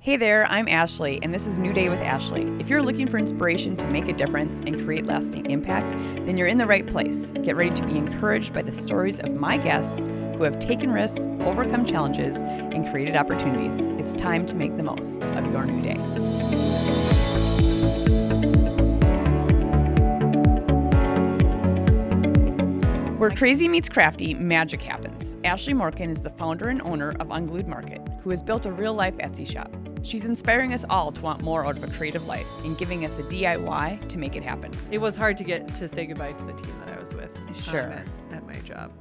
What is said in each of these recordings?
Hey there, I'm Ashley, and this is New Day with Ashley. If you're looking for inspiration to make a difference and create lasting impact, then you're in the right place. Get ready to be encouraged by the stories of my guests who have taken risks, overcome challenges, and created opportunities. It's time to make the most of your new day. Where crazy meets crafty, magic happens. Ashley Morken is the founder and owner of Unglued Market, who has built a real-life Etsy shop. She's inspiring us all to want more out of a creative life and giving us a DIY to make it happen. It was hard to get to say goodbye to the team that I was with. Sure. At my job.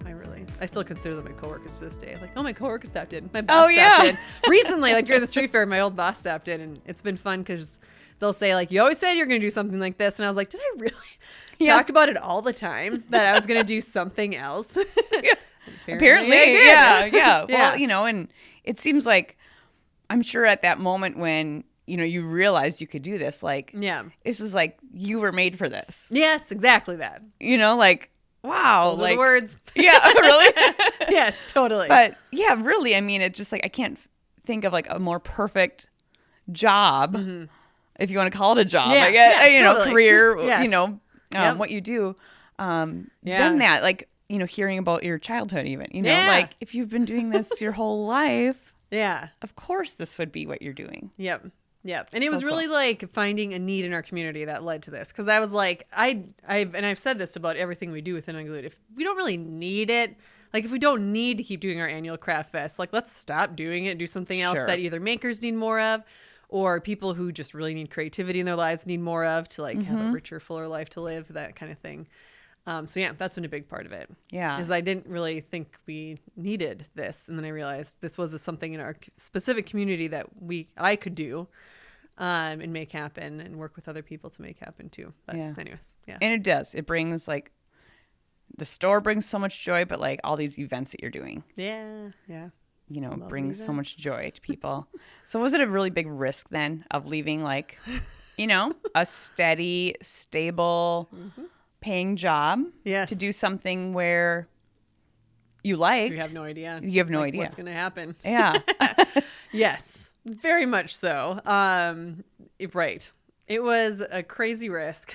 I still consider them my coworkers to this day. Like, oh, my coworker stopped in. My boss stopped in. Recently, like during the street fair, my old boss stopped in, and it's been fun because they'll say, like, you always said you're going to do something like this. And I was like, did I really talk about it all the time that I was going to do something else? Apparently I did. Yeah. Well, and it seems like, I'm sure at that moment when, you realized you could do this, this is like, you were made for this. Yes, exactly that. Wow. Those are the words. Yeah, really? Yes, totally. But yeah, really, it's just like, I can't think of like a more perfect job, if you want to call it a job, totally. career, Yes. what you do, than that, hearing about your childhood even, like if you've been doing this your whole life, of course this would be what you're doing. Yep. And it was really like finding a need in our community that led to this. Cause I was like, I've said this about everything we do within Unglued. If we don't really need it, like if we don't need to keep doing our annual craft fest, like let's stop doing it and do something else that either makers need more of, or people who just really need creativity in their lives need more of to have a richer, fuller life to live, that kind of thing. That's been a big part of it. Yeah. Is I didn't really think we needed this. And then I realized this was something in our specific community that I could do and make happen and work with other people to make happen too. But anyways, yeah. And it does. It brings the store brings so much joy, but all these events that you're doing. Yeah. Brings so much joy to people. So was it a really big risk then of leaving a steady, stable, paying job to do something where you liked? You have no idea. You have no idea what's going to happen. Yeah. Yes, very much so. Right. It was a crazy risk.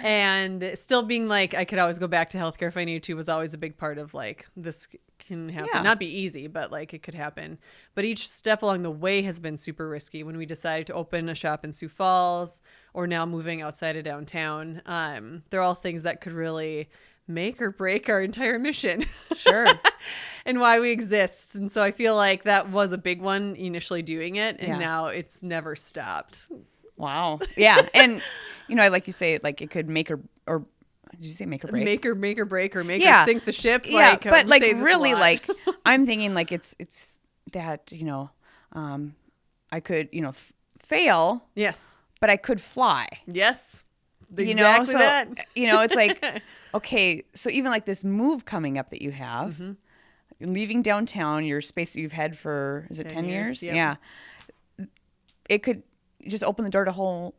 And still being like, I could always go back to healthcare if I needed to was always a big part of this can happen. Yeah. Not be easy, but it could happen. But each step along the way has been super risky. When we decided to open a shop in Sioux Falls or now moving outside of downtown, they're all things that could really make or break our entire mission. Sure. And why we exist. And so I feel like that was a big one initially doing it. And now it's never stopped. Wow. Yeah. And, like you say, it could make or did you say make or break? Make or break or make or sink the ship. Yeah. But really, I'm thinking it's that, I could, fail. Yes. But I could fly. Yes. Exactly that. It's like, okay, so even this move coming up that you have, leaving downtown, your space that you've had for, is it 10 years? Yeah. It could just open the door to whole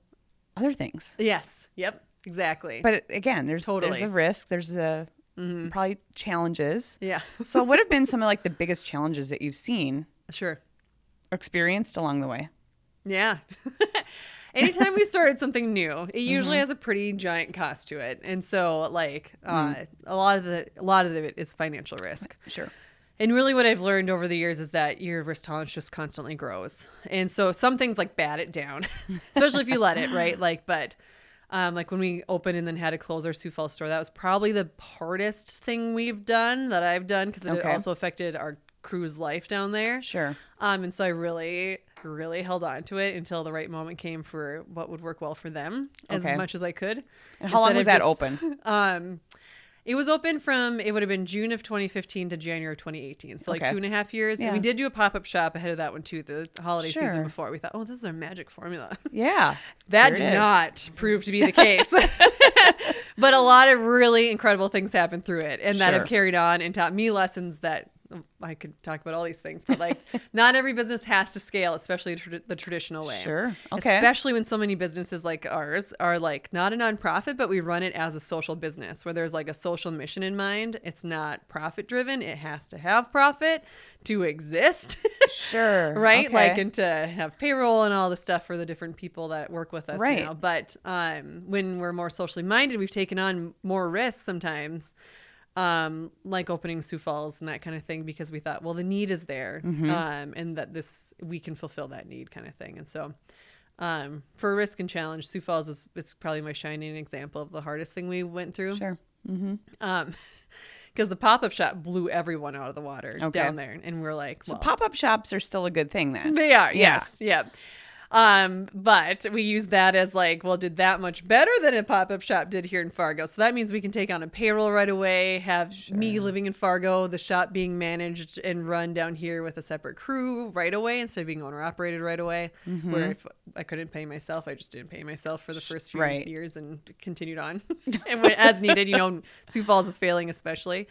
other things. Yes. Yep. Exactly. But again, there's a risk. There's probably challenges. Yeah. So what have been some of the biggest challenges that you've seen? Sure. Or experienced along the way? Yeah. Anytime we started something new, it usually has a pretty giant cost to it. And so a lot of it is financial risk. Sure. And really what I've learned over the years is that your risk tolerance just constantly grows. And so some things bat it down, especially if you let it, right? When we opened and then had to close our Sioux Falls store, that was probably the hardest thing that I've done, because it also affected our crew's life down there. Sure. And so I really, really held on to it until the right moment came for what would work well for them as much as I could. And how long was that open? It was open it would have been June of 2015 to January of 2018. So 2.5 years. Yeah. And we did do a pop-up shop ahead of that one too, the holiday season before. We thought, this is our magic formula. Yeah. That did not prove to be the case. But a lot of really incredible things happened through it and that have carried on and taught me lessons that I could talk about all these things, but like not every business has to scale, especially the traditional way. Sure. Okay. Especially when so many businesses like ours are like not a nonprofit, but we run it as a social business where there's like a social mission in mind. It's not profit driven. It has to have profit to exist. Sure. Right. Okay. Like, and to have payroll and all the stuff for the different people that work with us Right. now. But when we're more socially minded, we've taken on more risks sometimes. Like opening Sioux Falls and that kind of thing, because we thought, well, the need is there, and that we can fulfill that need kind of thing. And so, for risk and challenge, Sioux Falls it's probably my shining example of the hardest thing we went through. Sure. Because the pop-up shop blew everyone out of the water down there, and we're like, well, So pop-up shops are still a good thing then. they are, Yeah. yes, yeah. But we use that as like, well, did that much better than a pop-up shop did here in Fargo. So that means we can take on a payroll right away, have me living in Fargo, the shop being managed and run down here with a separate crew right away instead of being owner operated right away. Where if I couldn't pay myself, I just didn't pay myself for the first few years and continued on and as needed. Sioux Falls is failing especially.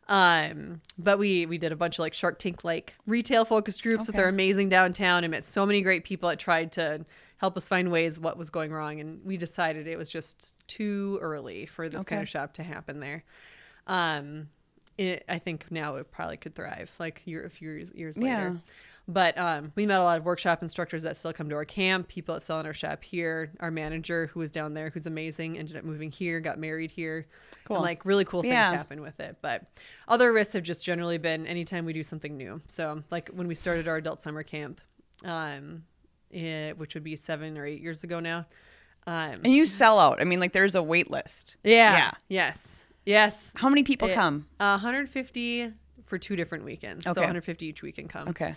But we did a bunch of like Shark Tank like retail focused groups with our amazing downtown and met so many great people that tried to help us find ways what was going wrong, and we decided it was just too early for this kind of shop to happen there. I think now it probably could thrive like a few years later. But we met a lot of workshop instructors that still come to our camp, people that sell in our shop here. Our manager, who was down there, who's amazing, ended up moving here, got married here. Cool. And like really cool things happen with it. But other risks have just generally been anytime we do something new. So like when we started our adult summer camp, which would be 7 or 8 years ago now. And you sell out. I mean, like there's a wait list. Yeah. Yes. How many people come? 150 for 2 different weekends. So 150 each weekend come. Okay.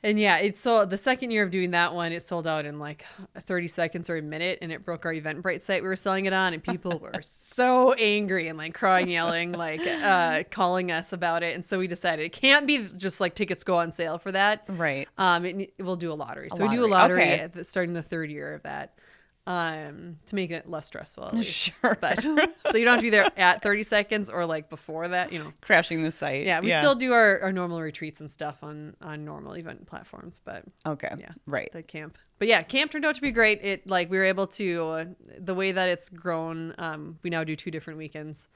And it sold the second year of doing that one, it sold out in like 30 seconds or a minute, and it broke our Eventbrite site we were selling it on, and people were so angry and like crying, yelling, like calling us about it. And so we decided it can't be just like tickets go on sale for that. Right. We'll do a lottery. So we do a lottery starting the 3rd year of that. To make it less stressful, at least. Sure. But so you don't have to be there at 30 seconds or like before that, crashing the site. Yeah, we still do our normal retreats and stuff on normal event platforms, but right. The camp. But camp turned out to be great. It like we were able to the way that it's grown. We now do 2 different weekends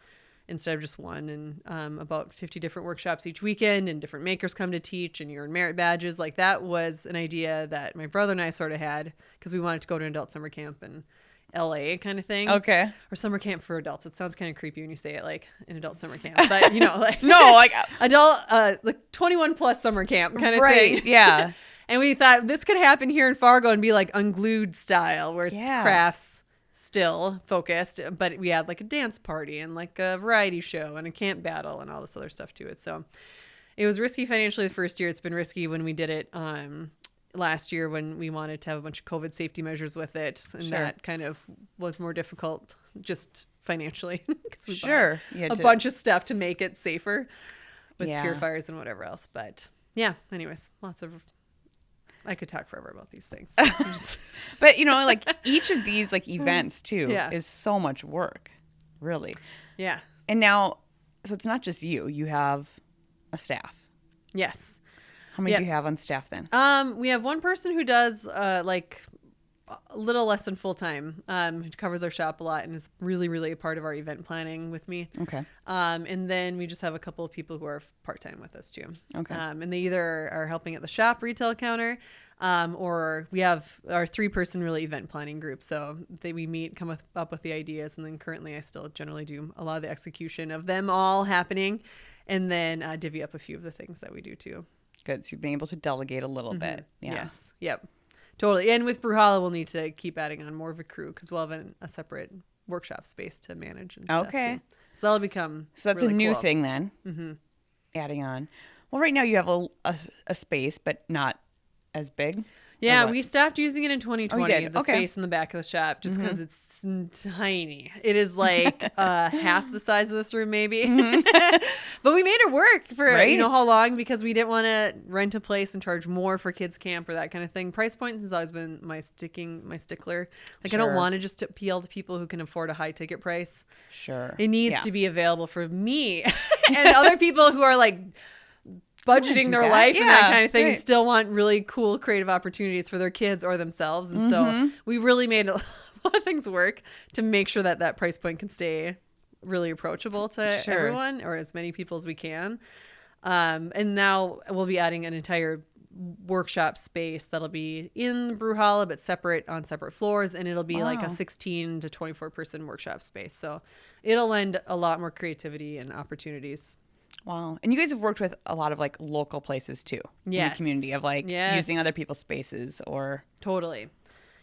instead of just one, and about 50 different workshops each weekend, and different makers come to teach, and you earn merit badges. Like that was an idea that my brother and I sort of had because we wanted to go to an adult summer camp in LA kind of thing. Okay. Or summer camp for adults. It sounds kind of creepy when you say it like an adult summer camp, but like no, like adult, like 21 plus summer camp kind of thing. Right. Yeah. And we thought this could happen here in Fargo and be like Unglued style, where it's crafts still focused, but we had like a dance party and like a variety show and a camp battle and all this other stuff to it. So it was risky financially the first year. It's been risky when we did it last year when we wanted to have a bunch of COVID safety measures with it, and that kind of was more difficult just financially because we bought a bunch of stuff to make it safer with purifiers and whatever else. But anyways, lots of I could talk forever about these things. But like each of these like events too is so much work, really. Yeah. And now, so it's not just you have a staff. Yes. How many do you have on staff then? We have one person who does like a little less than full time, who covers our shop a lot and is really, really a part of our event planning with me. Okay. And then we just have a couple of people who are part-time with us too. Okay. And they either are helping at the shop retail counter, or we have our 3-person really event planning group. So we meet, come up with the ideas. And then currently I still generally do a lot of the execution of them all happening, and then divvy up a few of the things that we do too. Good. So you've been able to delegate a little bit. Yeah. Yes. Yep. Totally. And with Brewhala, we'll need to keep adding on more of a crew because we'll have a separate workshop space to manage and stuff too. So that'll become that's really a new thing then. Mm-hmm. Adding on. Well, right now you have a space, but not as big. Yeah, Or what? we stopped using it in 2020, did? the Okay. space in the back of the shop, just because it's tiny. It is like half the size of this room, maybe. But we made it work for Right. how long, because we didn't want to rent a place and charge more for kids camp or that kind of thing. Price point has always been my stickler. Like, I don't Sure. want to just appeal to people who can afford a high ticket price. Sure. It needs Yeah. to be available for me and other people who are like budgeting do their that. life and that Yeah, kind of thing, right. and still want really cool creative opportunities for their kids or themselves. And so we really made a lot of things work to make sure that that price point can stay really approachable to Sure. everyone, or as many people as we can. And now we'll be adding an entire workshop space that'll be in the brew hall, but on separate floors, and it'll be like Wow. a 16 to 24 person workshop space. So it'll lend a lot more creativity and opportunities. Wow. And you guys have worked with a lot of like local places too. In Yes. the community of like Yes. using other people's spaces or. Totally.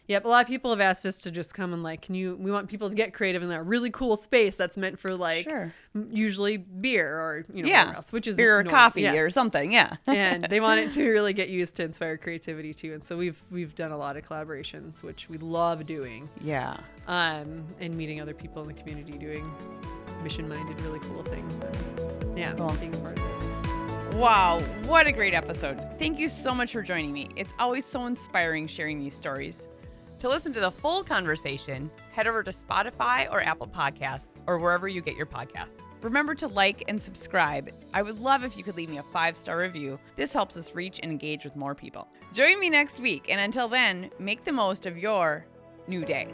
Yep. A lot of people have asked us to just come and like, we want people to get creative in that really cool space that's meant for like Sure. usually beer or, Yeah. whatever else, which is Beer or normal. coffee Yes. or something. Yeah. And they want it to really get used to inspire creativity too. And so we've done a lot of collaborations, which we love doing. Yeah. And meeting other people in the community doing mission-minded, really cool things. And yeah, Cool. being a part of it. Wow, what a great episode. Thank you so much for joining me. It's always so inspiring sharing these stories. To listen to the full conversation, head over to Spotify or Apple Podcasts or wherever you get your podcasts. Remember to like and subscribe. I would love if you could leave me a 5-star review. This helps us reach and engage with more people. Join me next week, and until then, make the most of your new day.